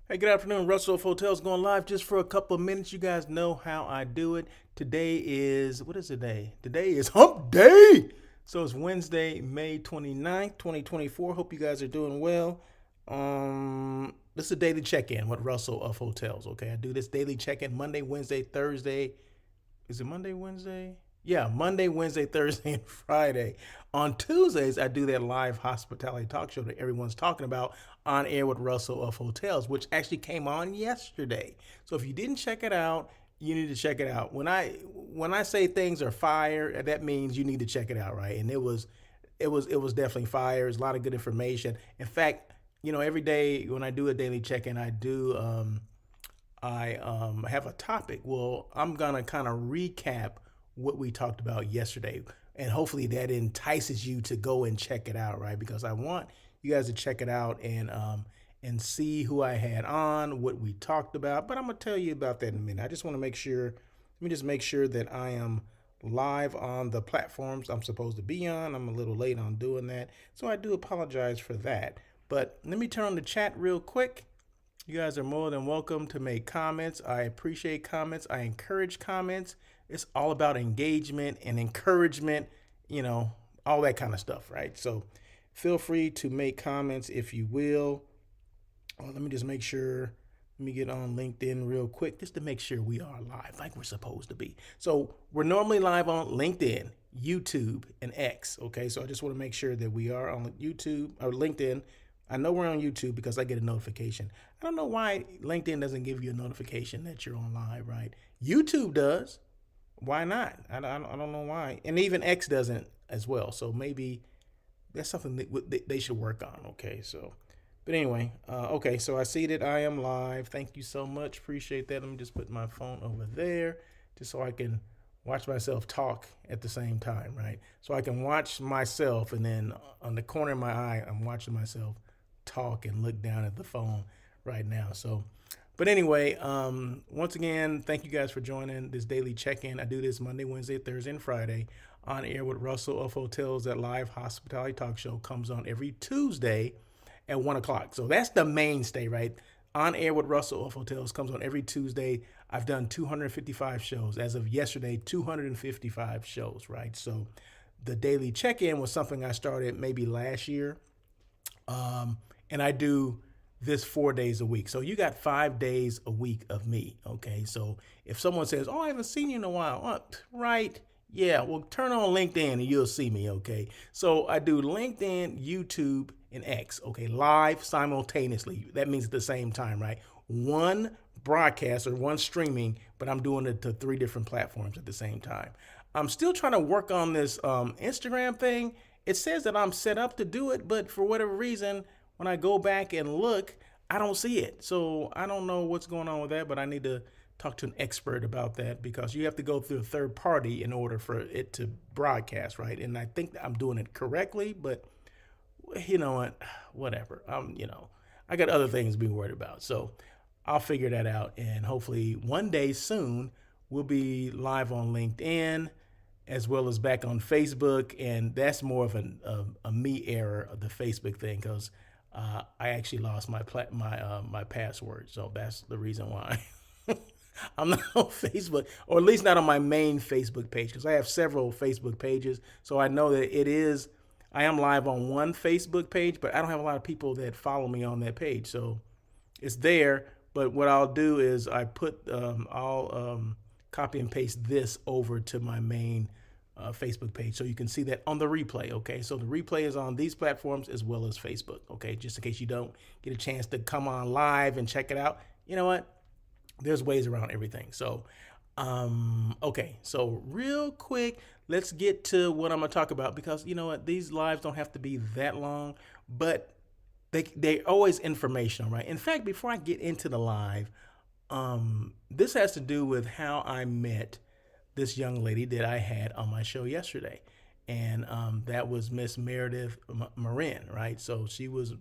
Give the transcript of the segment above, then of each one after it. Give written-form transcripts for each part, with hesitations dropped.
Hey, good afternoon. Russell of Hotels going live just for a couple of minutes. You guys know how I do it. Today is, what is today? Today is hump day. So it's Wednesday, May 29th, 2024. Hope you guys are doing well. This is a daily check-in with Russell of Hotels. Okay, I do this daily check-in Monday, Wednesday, Thursday. Is it Monday, Wednesday? Yeah, Monday, Wednesday, Thursday, and Friday. On Tuesdays, I do that live hospitality talk show that everyone's talking about on air with Russell of Hotels, which actually came on yesterday. So if you didn't check it out, you need to check it out. When I say things are fire, that means you need to check it out, right? And it was definitely fire. There's a lot of good information. In fact, every day when I do a daily check-in, I have a topic. Well, I'm gonna kind of recap what we talked about yesterday, and hopefully that entices you to go and check it out, right? Because I want you guys to check it out and see who I had on, what we talked about. But I'm gonna tell you about that in a minute. I just want to make sure. Let me just make sure that I am live on the platforms I'm supposed to be on. I'm a little late on doing that, so I do apologize for that. But let me turn on the chat real quick. You guys are more than welcome to make comments. I appreciate comments. I encourage comments. It's all about engagement and encouragement, all that kind of stuff, right? So feel free to make comments if you will. Let me just make sure. Let me get on LinkedIn real quick just to make sure we are live like we're supposed to be. So we're normally live on LinkedIn, YouTube, and X. Okay, so I just want to make sure that we are on YouTube or LinkedIn. I know we're on YouTube because I get a notification. I don't know why LinkedIn doesn't give you a notification that you're on live, right? YouTube does. Why not? I don't know why. And even X doesn't as well. So maybe that's something that they should work on. Okay, so. But anyway, okay, so I see that I am live. Thank you so much. Appreciate that. Let me just put my phone over there just so I can watch myself talk at the same time, right? So I can watch myself, and then on the corner of my eye, I'm watching myself talk and look down at the phone right now. So, but anyway, once again, thank you guys for joining this daily check-in. I do this Monday, Wednesday, Thursday, and Friday on air with Russell of Hotels. That live hospitality talk show comes on every Tuesday at 1 o'clock. So that's the mainstay, right? On air with Russell of Hotels comes on every Tuesday. I've done 255 shows. As of yesterday, 255 shows, right? So the daily check-in was something I started maybe last year. And I do this 4 days a week. So you got 5 days a week of me. Okay. So if someone says, "Oh, I haven't seen you in a while," right? Yeah. Well, turn on LinkedIn and you'll see me. Okay. So I do LinkedIn, YouTube, and X. Okay. Live simultaneously. That means at the same time, right? One broadcast or one streaming, but I'm doing it to 3 different platforms at the same time. I'm still trying to work on this Instagram thing. It says that I'm set up to do it, but for whatever reason, when I go back and look, I don't see it. So I don't know what's going on with that, but I need to talk to an expert about that because you have to go through a third party in order for it to broadcast, right? And I think that I'm doing it correctly, but you know what? Whatever. I got other things to be worried about. So I'll figure that out. And hopefully one day soon, we'll be live on LinkedIn as well as back on Facebook. And that's more of a me error of the Facebook thing because I actually lost my password, so that's the reason why I'm not on Facebook, or at least not on my main Facebook page, because I have several Facebook pages. So I know that I am live on one Facebook page, but I don't have a lot of people that follow me on that page, so it's there. But what I'll do is I'll copy and paste this over to my main Facebook page so you can see that on the replay. Okay, so the replay is on these platforms as well as Facebook. Okay, just in case you don't get a chance to come on live and check it out, you know what? There's ways around everything. So, okay, so real quick, let's get to what I'm gonna talk about because you know what? These lives don't have to be that long, but they're always informational, right? In fact, before I get into the live, this has to do with how I met this young lady that I had on my show yesterday, and that was Miss Meredith Marin, right? So she was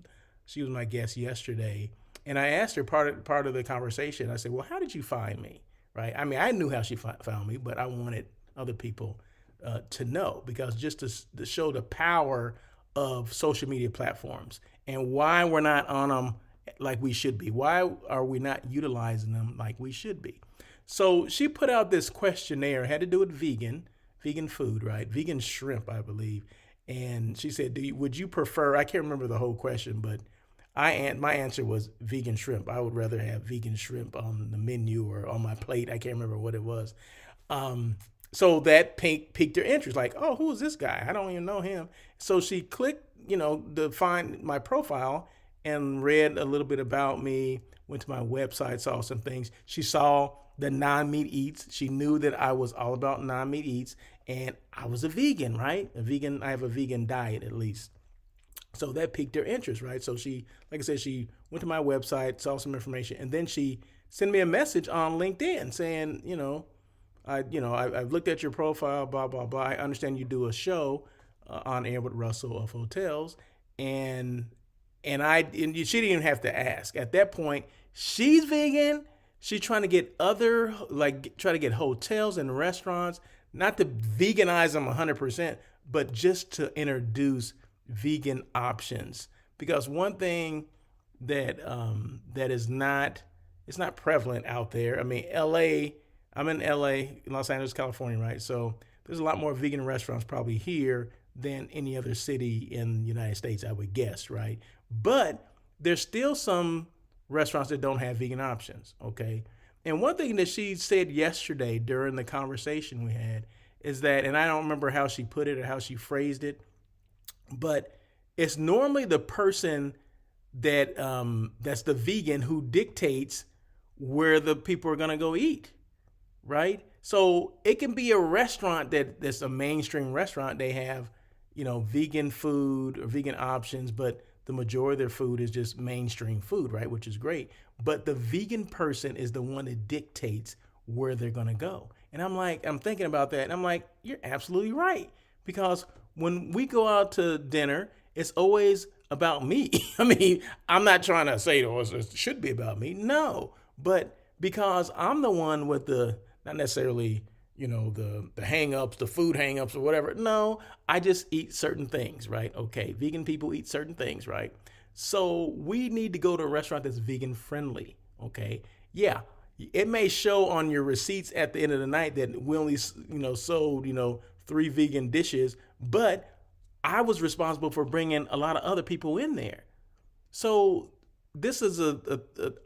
my guest yesterday, and I asked her part of the conversation. I said, "Well, how did you find me?" Right? I mean, I knew how she found me, but I wanted other people to know because just to show the power of social media platforms and why we're not on them like we should be? Why are we not utilizing them like we should be? So she put out this questionnaire, had to do with vegan food, right? Vegan shrimp, I believe. And she said, would you prefer, I can't remember the whole question, but my answer was vegan shrimp. I would rather have vegan shrimp on the menu or on my plate. I can't remember what it was. Um, so that piqued her interest. Like, oh, who is this guy? I don't even know him. So she clicked, to find my profile and read a little bit about me. Went to my website, saw some things. She saw the non-meat eats. She knew that I was all about non-meat eats, and I was a vegan, right? A vegan. I have a vegan diet at least. So that piqued her interest, right? So she, like I said, she went to my website, saw some information, and then she sent me a message on LinkedIn saying, I've looked at your profile, blah blah blah. I understand you do a show on air with Russell of Hotels, and and she didn't even have to ask. At that point, she's vegan. She's trying to get try to get hotels and restaurants, not to veganize them 100%, but just to introduce vegan options. Because one thing that is not, it's not prevalent out there. I mean, LA, I'm in LA, Los Angeles, California, right? So there's a lot more vegan restaurants probably here than any other city in the United States, I would guess, right? But there's still some restaurants that don't have vegan options, okay? And one thing that she said yesterday during the conversation we had is that, and I don't remember how she put it or how she phrased it, but it's normally the person that's the vegan who dictates where the people are gonna go eat, right? So it can be a restaurant that's a mainstream restaurant. They have, vegan food or vegan options, but the majority of their food is just mainstream food, right? Which is great. But the vegan person is the one that dictates where they're gonna go. And I'm thinking about that, and I'm like, you're absolutely right. Because when we go out to dinner, it's always about me. I mean, I'm not trying to say it should be about me. No, but because I'm the one with the, not necessarily, the hang-ups, the food hang-ups or whatever. No, I just eat certain things, right? Okay, vegan people eat certain things, right? So we need to go to a restaurant that's vegan friendly, okay? Yeah, it may show on your receipts at the end of the night that we only, sold, 3 vegan dishes, but I was responsible for bringing a lot of other people in there. So this is a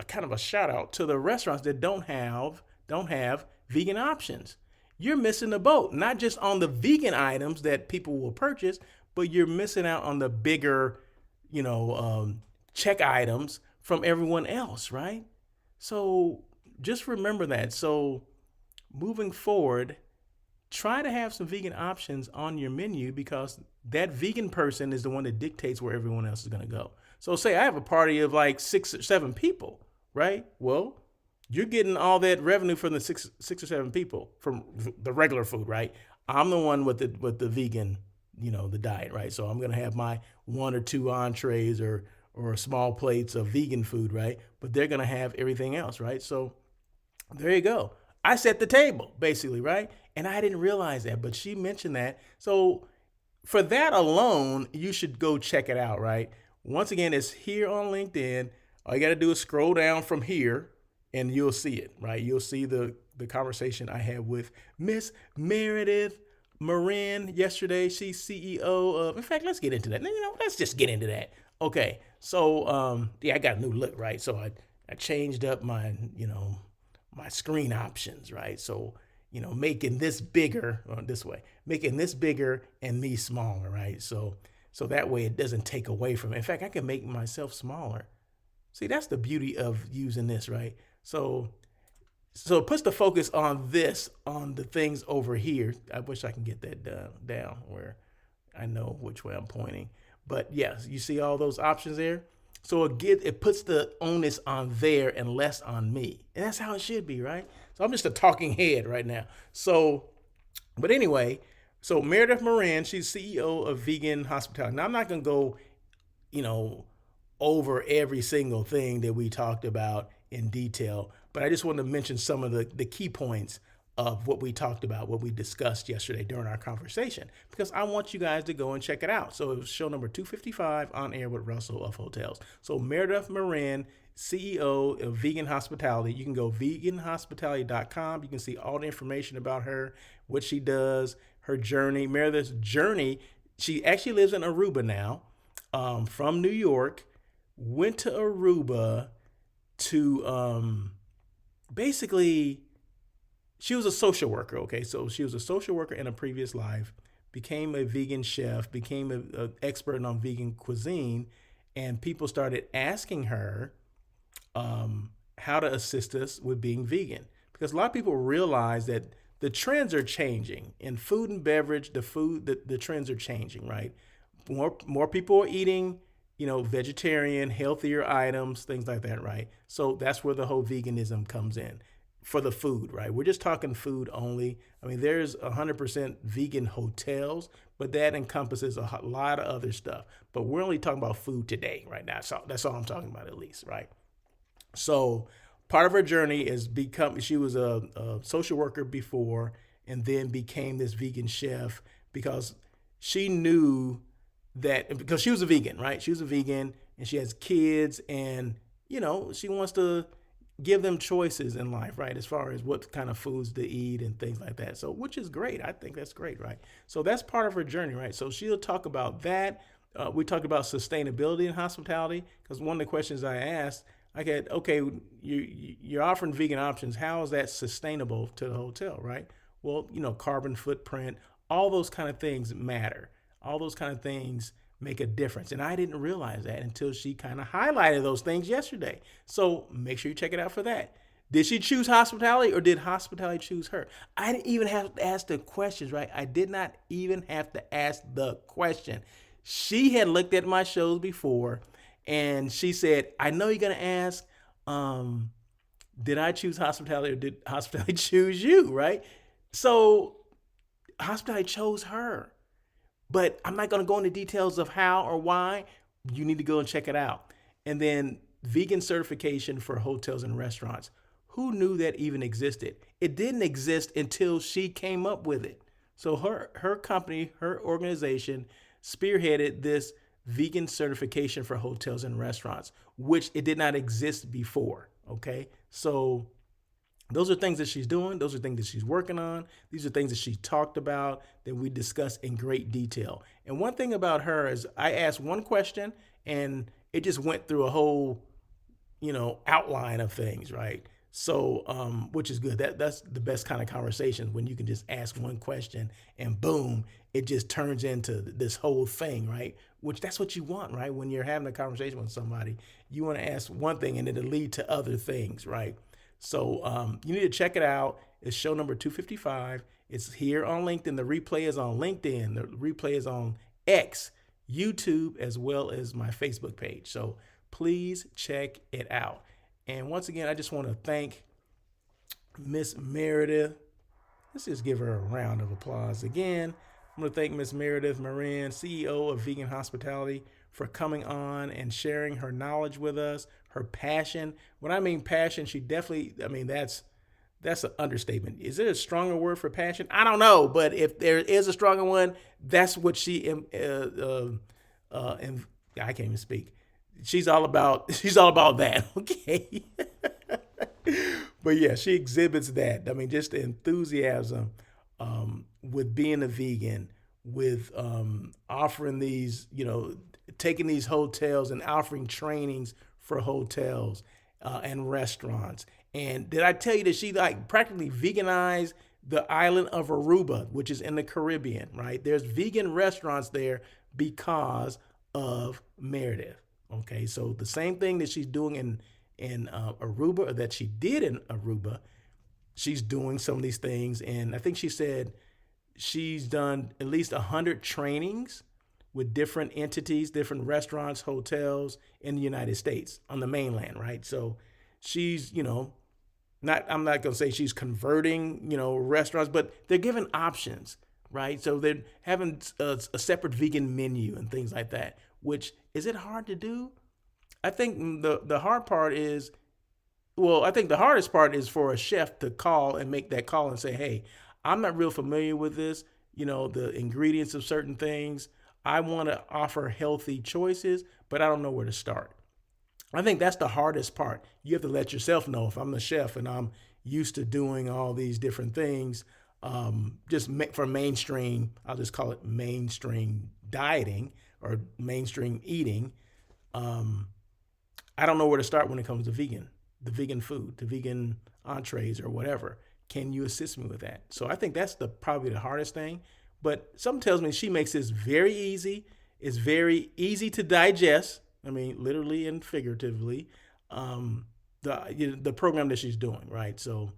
kind of a shout out to the restaurants that don't have vegan options. You're missing the boat, not just on the vegan items that people will purchase, but you're missing out on the bigger, check items from everyone else, right? So just remember that. So moving forward, try to have some vegan options on your menu, because that vegan person is the one that dictates where everyone else is going to go. So say I have a party of like 6 or 7 people, right? Well, you're getting all that revenue from the six or 7 people from the regular food, right? I'm the one with the vegan, the diet, right? So I'm going to have my 1 or 2 entrees or small plates of vegan food, right? But they're going to have everything else, right? So there you go. I set the table, basically, right? And I didn't realize that, but she mentioned that. So for that alone, you should go check it out, right? Once again, it's here on LinkedIn. All you got to do is scroll down from here and you'll see it, right? You'll see the conversation I had with Miss Meredith Marin yesterday. She's CEO of, in fact, let's get into that. Let's just get into that. Okay. So, I got a new look, right? So I changed up my, my screen options, right? So, making this bigger, making this bigger and me smaller, right? So that way it doesn't take away from it. In fact, I can make myself smaller. See, that's the beauty of using this, right? So it puts the focus on the things over here. I wish I can get that down where I know which way I'm pointing. But yes, you see all those options there? So it puts the onus on there and less on me. And that's how it should be, right? So I'm just a talking head right now. So, but anyway, so Meredith Marin, she's CEO of Vegan Hospitality. Now I'm not going to go, over every single thing that we talked about in detail, but I just want to mention some of the key points of what we talked about, what we discussed yesterday during our conversation, because I want you guys to go and check it out. So it was show number 255 on air with Russell of Hotels. So Meredith Marin, CEO of Vegan Hospitality. You can go veganhospitality.com. You can see all the information about her, what she does, her journey, Meredith's journey. She actually lives in Aruba now, from New York, went to Aruba to basically, she was a social worker. Okay, so she was a social worker in a previous life, became a vegan chef, became an expert on vegan cuisine, and people started asking her how to assist us with being vegan, because a lot of people realize that the trends are changing in food and beverage. The trends are changing, right? More people are eating, vegetarian, healthier items, things like that, right? So that's where the whole veganism comes in for the food, right? We're just talking food only. I mean, there's 100% vegan hotels, but that encompasses a lot of other stuff. But we're only talking about food today, right now. So that's all I'm talking about, at least, right? So part of her journey is she was a social worker before, and then became this vegan chef because she knew that, because she was a vegan, right? She was a vegan and she has kids, and, she wants to give them choices in life, right? As far as what kind of foods to eat and things like that. So, which is great. I think that's great, right? So that's part of her journey, right? So she'll talk about that. We talked about sustainability in hospitality, because one of the questions I asked, I get, okay, you're offering vegan options. How is that sustainable to the hotel, right? Well, carbon footprint, all those kind of things matter. All those kind of things make a difference. And I didn't realize that until she kind of highlighted those things yesterday. So make sure you check it out for that. Did she choose hospitality, or did hospitality choose her? I didn't even have to ask the questions, right? I did not even have to ask the question. She had looked at my shows before, and she said, I know you're going to ask, did I choose hospitality, or did hospitality choose you, right? So hospitality chose her. But I'm not going to go into details of how or why. You need to go and check it out. And then vegan certification for hotels and restaurants. Who knew that even existed? It didn't exist until she came up with it. So her company, her organization spearheaded this vegan certification for hotels and restaurants, which it did not exist before. Okay. So those are things that she's doing. Those are things that she's working on. These are things that she talked about that we discussed in great detail. And one thing about her is, I asked one question and it just went through a whole, outline of things, right? So, which is good. That's the best kind of conversation, when you can just ask one question and boom, it just turns into this whole thing, right? Which that's what you want, right? When you're having a conversation with somebody, you want to ask one thing and it'll lead to other things, right? So you need to check it out. It's show number 255. It's here on LinkedIn. The replay is on LinkedIn. The replay is on X, YouTube, as well as my Facebook page. So please check it out. And once again, I just want to thank Miss Meredith. Let's just give her a round of applause again. I'm going to thank Miss Meredith Marin, CEO of Vegan Hospitality, for coming on and sharing her knowledge with us, her passion. When I mean passion, she definitely, that's an understatement. Is there a stronger word for passion? I don't know, but if there is a stronger one, that's what she, I can't even speak. She's all about that, okay? But yeah, she exhibits that. Just the enthusiasm with being a vegan, with offering these, taking these hotels and offering trainings for hotels and restaurants. And did I tell you that she practically veganized the island of Aruba, which is in the Caribbean, right? There's vegan restaurants there because of Meredith. Okay, so the same thing that she's doing in Aruba, or that she did in Aruba, she's doing some of these things. And I think she said she's done at least 100 trainings with different entities, different restaurants, hotels in the United States on the mainland, right? So she's, I'm not going to say she's converting, restaurants, but they're giving options, right? So they're having a separate vegan menu and things like that, which, is it hard to do? I think the hard part is Well, I think the hardest part is for a chef to call and make that call and say, "Hey, I'm not real familiar with this. The ingredients of certain things. I want to offer healthy choices, but I don't know where to start." I think that's the hardest part. You have to let yourself know, if I'm the chef and I'm used to doing all these different things, for mainstream, I'll just call it mainstream dieting or mainstream eating. Um, I don't know where to start when it comes to the vegan food, the vegan entrees or whatever. Can you assist me with that? So I think that's probably the hardest thing. But something tells me she makes this very easy. It's very easy to digest. I mean, literally and figuratively, the program that she's doing, right? So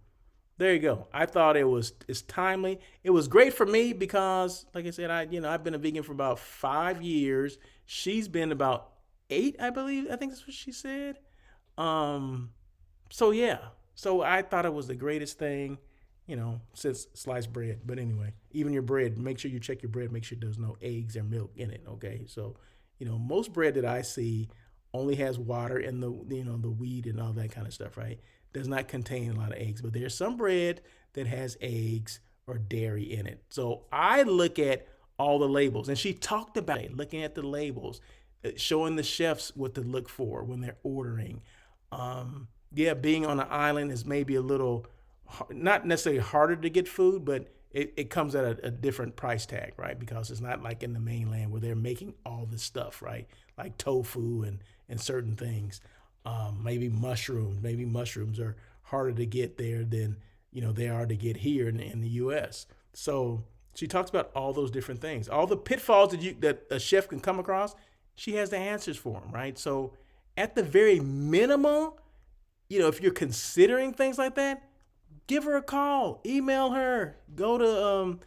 there you go. I thought it's timely. It was great for me because, like I said, I've been a vegan for about 5 years. She's been about 8, I believe. I think that's what she said. Um, so yeah. So I thought it was the greatest thing, since sliced bread. But anyway, even your bread, make sure you check your bread. Make sure there's no eggs or milk in it. Okay. So, most bread that I see only has water and the wheat and all that kind of stuff, right? Does not contain a lot of eggs. But there's some bread that has eggs or dairy in it. So I look at all the labels, and she talked about it, looking at the labels, showing the chefs what to look for when they're ordering. Yeah, being on an island is maybe a little, not necessarily harder to get food, but it comes at a different price tag, right? Because it's not like in the mainland where they're making all this stuff, right? Like tofu and certain things. Maybe mushrooms. Maybe mushrooms are harder to get there than they are to get here in the U.S. So she talks about all those different things, all the pitfalls that a chef can come across. She has the answers for them, right? So at the very minimum, if you're considering things like that, give her a call, email her, go to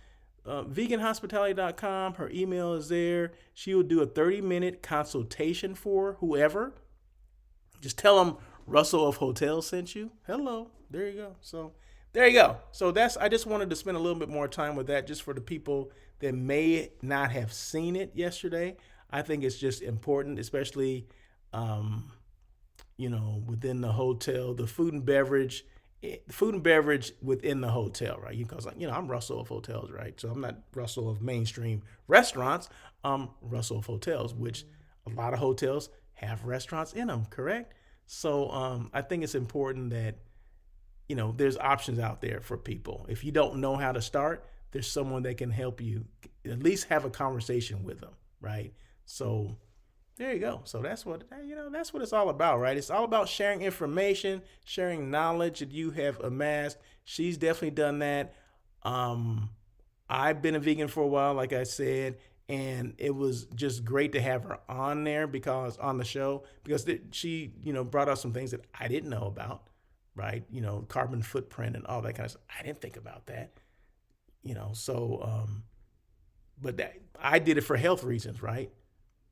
veganhospitality.com. Her email is there. She will do a 30-minute consultation for whoever. Just tell them Russell of Hotels sent you. Hello. There you go. So there you go. So I just wanted to spend a little bit more time with that just for the people that may not have seen it yesterday. I think it's just important, especially, within the hotel, the food and beverage within the hotel, right? Because I'm Russell of Hotels, right? So I'm not Russell of mainstream restaurants. I'm Russell of Hotels, which a lot of hotels have restaurants in them, correct? So I think it's important that there's options out there for people. If you don't know how to start, there's someone that can help you at least have a conversation with them, right? So there you go. So that's what it's all about, right? It's all about sharing information, sharing knowledge that you have amassed. She's definitely done that. I've been a vegan for a while, like I said, and it was just great to have her on the show because she brought out some things that I didn't know about, right? Carbon footprint and all that kind of stuff. I didn't think about that, so but I did it for health reasons, right?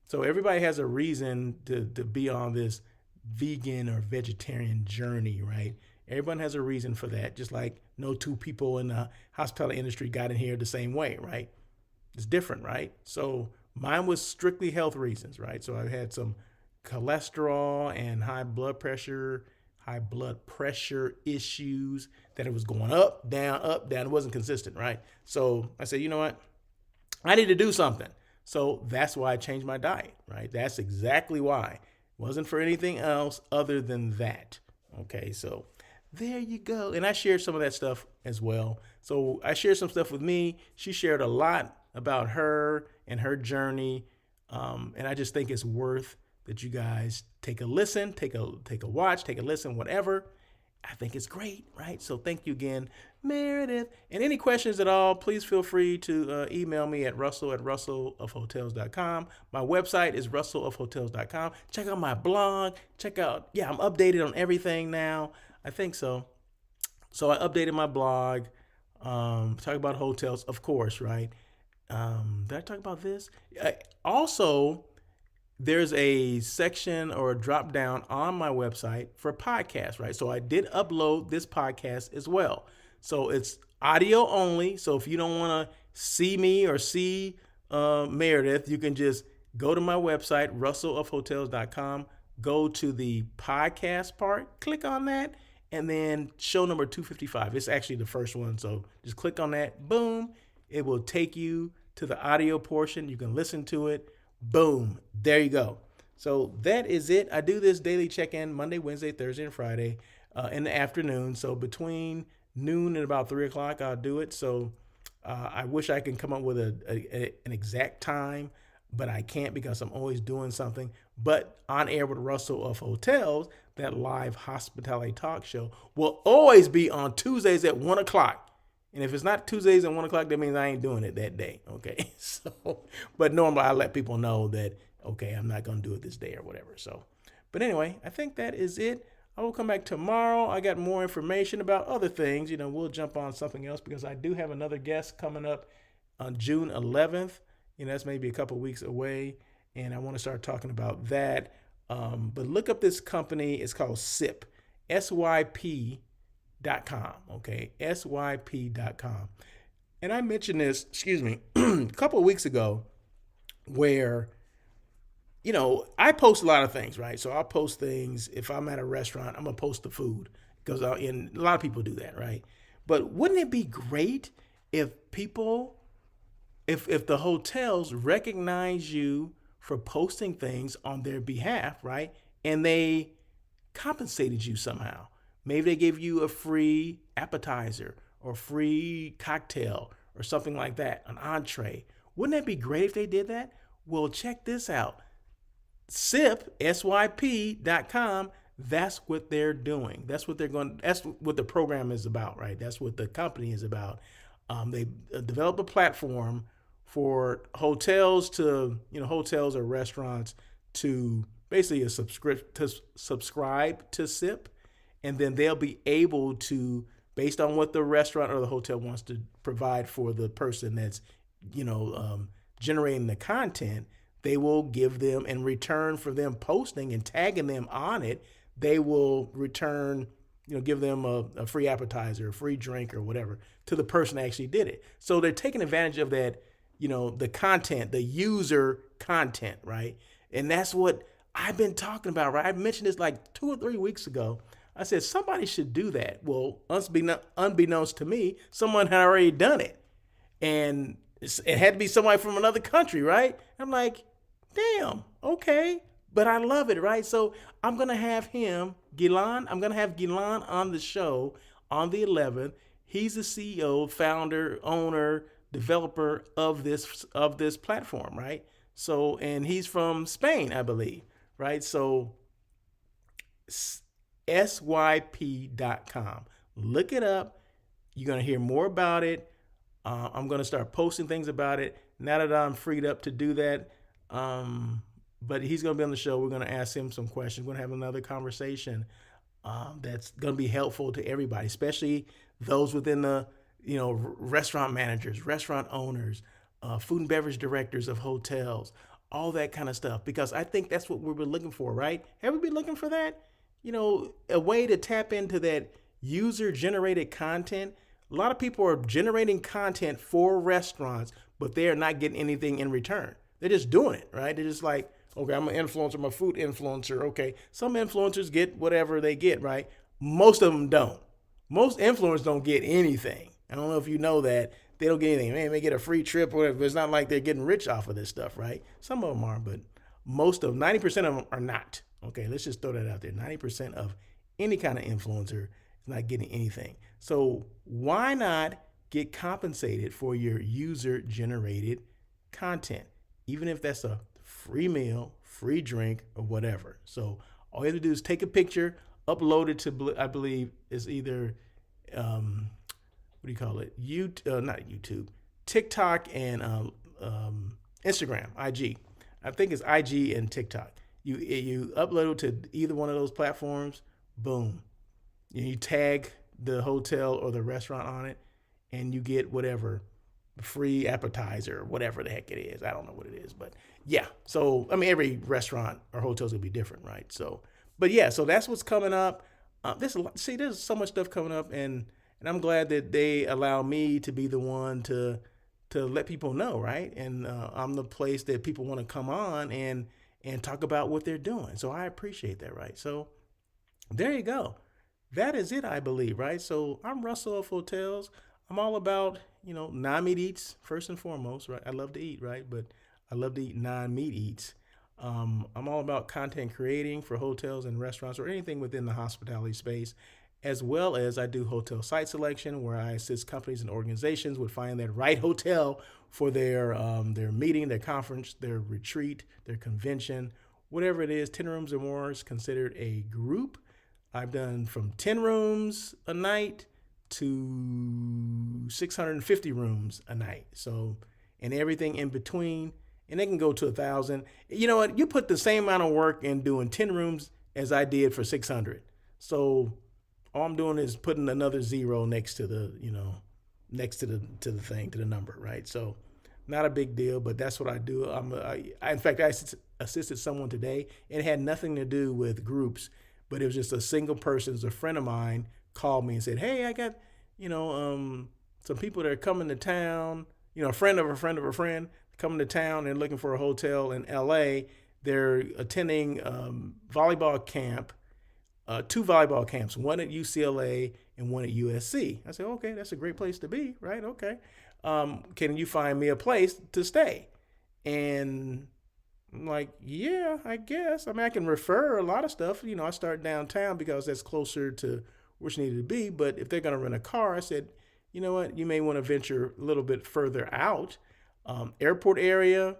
So everybody has a reason to be on this vegan or vegetarian journey, right? Everyone has a reason for that. Just like no two people in the hospitality industry got in here the same way, right? It's different, right? So mine was strictly health reasons, right? So I had some cholesterol and high blood pressure issues that it was going up, down, up, down. It wasn't consistent, right? So I said, you know what? I need to do something. So that's why I changed my diet, right? That's exactly why. It wasn't for anything else other than that. Okay, so there you go. And I shared some of that stuff as well. So I shared some stuff with me. She shared a lot about her and her journey. And I just think it's worth that you guys take a listen, take a watch, take a listen, whatever. I think it's great, right? So thank you again, Meredith. And any questions at all, please feel free to email me at russellofhotels.com. My website is russellofhotels.com. Check out my blog. I'm updated on everything now. I think so. So I updated my blog. Talk about hotels, of course, right? Did I talk about this? Also, there's a section or a drop down on my website for podcasts, right? So I did upload this podcast as well. So it's audio only. So if you don't want to see me or see Meredith, you can just go to my website, russellofhotels.com, go to the podcast part, click on that, and then show number 255. It's actually the first one. So just click on that. Boom. It will take you to the audio portion. You can listen to it. Boom. There you go. So that is it. I do this daily check-in Monday, Wednesday, Thursday, and Friday in the afternoon. So between noon and about 3 o'clock, I'll do it. So I wish I can come up with an exact time, but I can't because I'm always doing something. But On Air with Russell of Hotels, that live hospitality talk show, will always be on Tuesdays at 1 o'clock. And if it's not Tuesdays at 1 o'clock, that means I ain't doing it that day. Okay. So, but normally I let people know that, okay, I'm not going to do it this day or whatever. So, but anyway, I think that is it. I will come back tomorrow. I got more information about other things. We'll jump on something else because I do have another guest coming up on June 11th. That's maybe a couple weeks away. And I want to start talking about that. But look up this company. It's called SYP, SYP.com. Okay, SYP.com. And I mentioned this, a couple of weeks ago where, I post a lot of things, right? So I'll post things. If I'm at a restaurant, I'm going to post the food because a lot of people do that, right? But wouldn't it be great if if the hotels recognize you for posting things on their behalf, right? And they compensated you somehow. Maybe they gave you a free appetizer or free cocktail or something like that, an entree. Wouldn't that be great if they did that? Well, check this out. SYP, SYP.com, that's what they're doing. That's what the program is about, right? That's what the company is about. They developed a platform for hotels hotels or restaurants to basically subscribe to SYP, and then they'll be able to, based on what the restaurant or the hotel wants to provide for the person that's, generating the content, they will give them, in return for them posting and tagging them on it, they will return, give them a free appetizer, a free drink or whatever to the person that actually did it. So they're taking advantage of that, the content, the user content, right? And that's what I've been talking about, right? I mentioned this like 2 or 3 weeks ago. I said, somebody should do that. Well, unbeknownst to me, someone had already done it. And it had to be somebody from another country, right? I'm like, damn, okay. But I love it, right? So I'm going to have Gilan on the show on the 11th. He's the CEO, founder, owner, developer of this platform, right? So, and he's from Spain, I believe, right? So SYP.com. Look it up. You're going to hear more about it. I'm going to start posting things about it now that I'm freed up to do that. But he's going to be on the show. We're going to ask him some questions. We're going to have another conversation that's going to be helpful to everybody, especially those within the, restaurant managers, restaurant owners, food and beverage directors of hotels, all that kind of stuff. Because I think that's what we've been looking for, right? Have we been looking for that? A way to tap into that user-generated content. A lot of people are generating content for restaurants, but they are not getting anything in return. They're just doing it, right? They're just like, okay, I'm an influencer, I'm a food influencer. Okay, some influencers get whatever they get, right? Most of them don't. Most influencers don't get anything. I don't know if you know that. They don't get anything. Man, they get a free trip or whatever. It's not like they're getting rich off of this stuff, right? Some of them are, but 90% of them are not. Okay, let's just throw that out there. 90% of any kind of influencer is not getting anything. So why not get compensated for your user-generated content, even if that's a free meal, free drink, or whatever. So all you have to do is take a picture, upload it to, I believe, is either, not YouTube, TikTok and Instagram, IG. I think it's IG and TikTok. You upload it to either one of those platforms, boom. You tag the hotel or the restaurant on it, and you get whatever, free appetizer, whatever the heck it is. I don't know what it is, but yeah. So, every restaurant or hotel is going to be different, right? So, but yeah, so that's what's coming up. There's so much stuff coming up, and I'm glad that they allow me to be the one to let people know, right? And I'm the place that people want to come on and talk about what they're doing. So I appreciate that, right? So there you go. that is it, I believe, right? So I'm Russell of Hotels. I'm all about, non-meat eats first and foremost, right? I love to eat, right? But I love to eat non-meat eats. I'm all about content creating for hotels and restaurants or anything within the hospitality space, as well as I do hotel site selection, where I assist companies and organizations with finding that right hotel for their meeting, their conference, their retreat, their convention, whatever it is. 10 rooms or more is considered a group. I've done from 10 rooms a night to 650 rooms a night. So, and everything in between, and they can go to 1,000. You know what? You put the same amount of work in doing 10 rooms as I did for 600. So, all I'm doing is putting another zero next to next to the thing, to the number, right? So, not a big deal, but that's what I do. In fact, I assisted someone today. It had nothing to do with groups, but it was just a single person. A friend of mine called me and said, "Hey, I got, some people that are coming to town. A friend of a friend of a friend coming to town and looking for a hotel in L.A. They're attending volleyball camp, two volleyball camps, one at UCLA and one at USC." I said, "Okay, that's a great place to be, right? Okay, can you find me a place to stay?" And I'm like, "Yeah, I guess. I mean, I can refer a lot of stuff. I start downtown because that's closer to where she needed to be. But if they're going to rent a car," I said, "You know what? You may want to venture a little bit further out. Airport area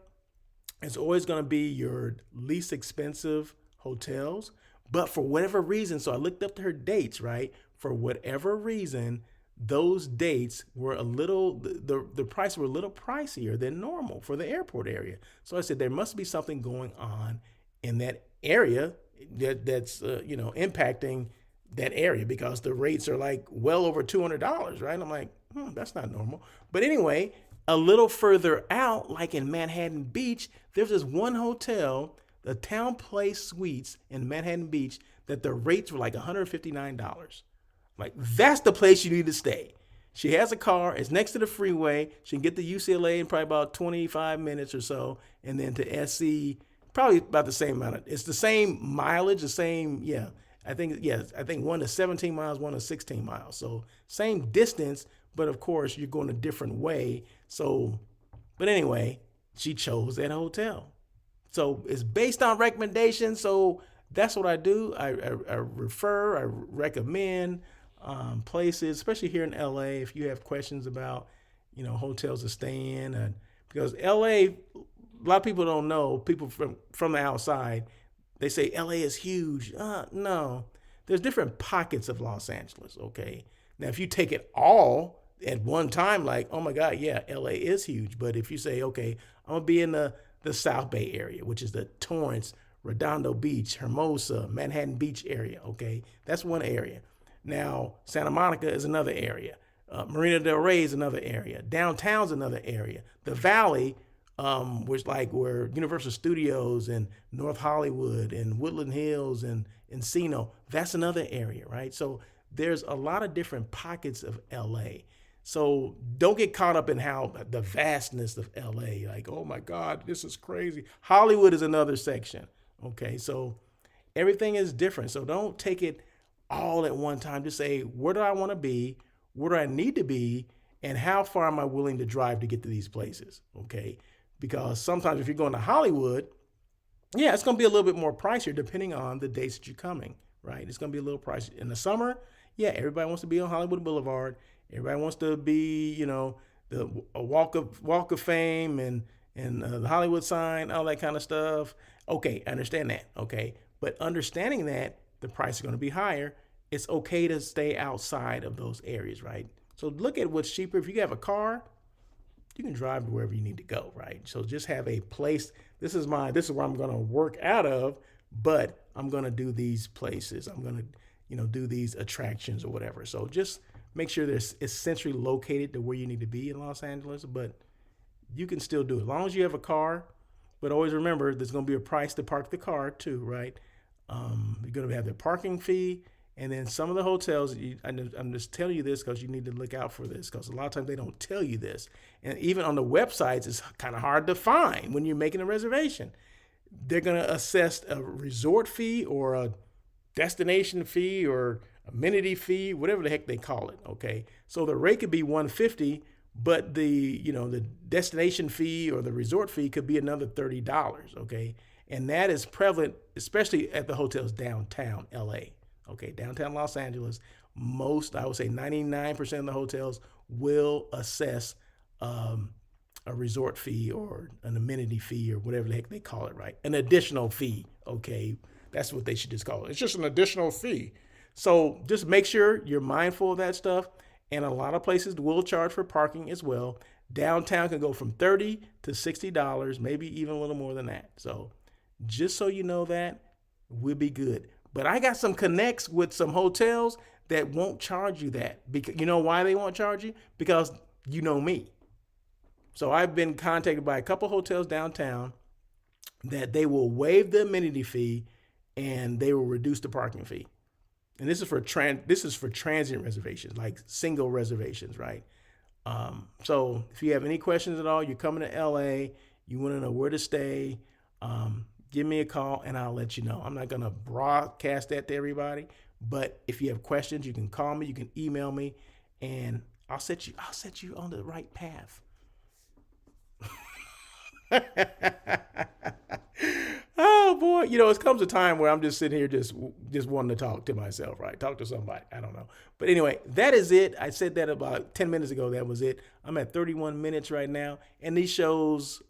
is always going to be your least expensive hotels. But for whatever reason," so I looked up her dates, right? For whatever reason, those dates were the price were a little pricier than normal for the airport area. So I said there must be something going on in that area that's impacting that area, because the rates are like well over $200, right? I'm like, that's not normal. But anyway, a little further out, like in Manhattan Beach, there's this one hotel, the Town Place Suites in Manhattan Beach, that the rates were like $159. Like, that's the place you need to stay. She has a car. It's next to the freeway. She can get to UCLA in probably about 25 minutes or so, and then to SC probably about the same amount. It's the same mileage, the same, yeah. I think one is 17 miles, one is 16 miles. So same distance, but of course you're going a different way. So, but anyway, she chose that hotel. So it's based on recommendations. So that's what I do. I refer, I recommend places, especially here in LA. If you have questions about, hotels to stay in, and because LA, a lot of people don't know. People from the outside, they say LA is huge. No, there's different pockets of Los Angeles. Okay, now if you take it all at one time, like, oh my God, yeah, LA is huge. But if you say, okay, I'm gonna be in the South Bay area, which is the Torrance, Redondo Beach, Hermosa, Manhattan Beach area. Okay, that's one area. Now Santa Monica is another area. Marina del Rey is another area. Downtown's another area. The Valley, which like where Universal Studios and North Hollywood and Woodland Hills and Encino, that's another area, right? So there's a lot of different pockets of LA. So don't get caught up in how the vastness of LA, like, oh my God, this is crazy. Hollywood is another section. Okay, so everything is different. So don't take it all at one time. Just say, where do I want to be? Where do I need to be? And how far am I willing to drive to get to these places? Okay, because sometimes if you're going to Hollywood, yeah, it's going to be a little bit more pricier depending on the dates that you're coming, right? It's going to be a little pricey. In the summer, yeah, everybody wants to be on Hollywood Boulevard. Everybody wants to be, the a walk of fame and the Hollywood sign, all that kind of stuff. Okay, I understand that. Okay, but understanding that the price is going to be higher, it's okay to stay outside of those areas, right? So look at what's cheaper. If you have a car, you can drive to wherever you need to go, right? So just have a place. This is where I'm going to work out of, but I'm going to do these places. I'm going to, do these attractions or whatever. So just make sure that it's centrally located to where you need to be in Los Angeles, but you can still do it as long as you have a car. But always remember, there's going to be a price to park the car too, right? You're going to have the parking fee. And then some of the hotels, I'm just telling you this because you need to look out for this, because a lot of times they don't tell you this. And even on the websites, it's kind of hard to find when you're making a reservation. They're going to assess a resort fee or a destination fee or amenity fee, whatever the heck they call it. Okay, so the rate could be 150, but the destination fee or the resort fee could be another $30. Okay, and that is prevalent, especially at the hotels downtown LA. Okay, downtown Los Angeles, I would say 99% of the hotels will assess a resort fee or an amenity fee or whatever the heck they call it, right? An additional fee. Okay, that's what they should just call it. It's just an additional fee. So just make sure you're mindful of that stuff. And a lot of places will charge for parking as well. Downtown can go from $30 to $60, maybe even a little more than that. So just so you know that, we'll be good. But I got some connects with some hotels that won't charge you that. Because you know why they won't charge you? Because you know me. So I've been contacted by a couple hotels downtown that they will waive the amenity fee and they will reduce the parking fee. And this is for transient reservations, like single reservations, right? So if you have any questions at all, you're coming to LA, you want to know where to stay, give me a call and I'll let you know. I'm not going to broadcast that to everybody, but if you have questions, you can call me, you can email me, and I'll set you on the right path. Oh boy, it comes a time where I'm just sitting here just wanting to talk to myself, right? Talk to somebody. I don't know. But anyway, that is it. I said that about 10 minutes ago. That was it. I'm at 31 minutes right now. And these shows,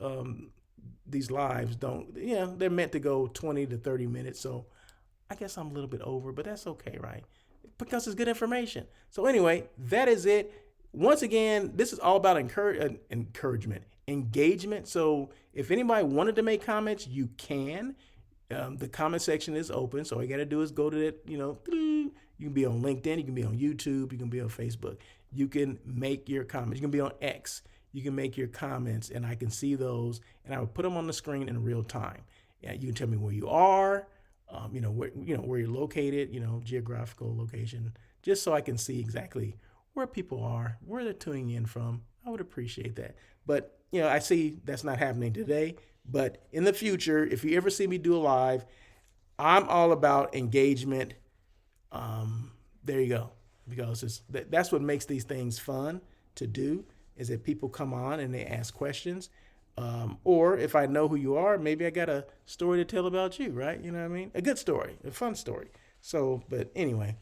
these lives they're meant to go 20 to 30 minutes. So I guess I'm a little bit over, but that's okay, right? Because it's good information. So anyway, that is it. Once again, this is all about encouragement, engagement. So if anybody wanted to make comments, you can. The comment section is open. So all you got to do is go to that, you can be on LinkedIn, you can be on YouTube, you can be on Facebook. You can make your comments. You can be on X. You can make your comments and I can see those and I will put them on the screen in real time. Yeah, you can tell me where you are, where you're located, geographical location, just so I can see exactly where people are, where they're tuning in from. I would appreciate that. But, I see that's not happening today. But in the future, if you ever see me do a live, I'm all about engagement. There you go. Because that's what makes these things fun to do, is that people come on and they ask questions. Or if I know who you are, maybe I got a story to tell about you, right? You know what I mean? A good story, a fun story. So, but anyway,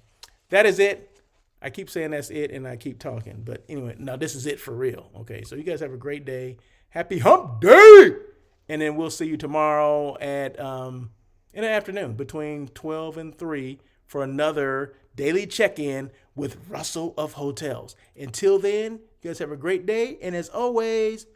that is it. I keep saying that's it and I keep talking. But anyway, now this is it for real. Okay, so you guys have a great day. Happy hump day! And then we'll see you tomorrow in the afternoon between 12 and 3 for another daily check-in with Russell of Hotels. Until then, you guys have a great day. And as always,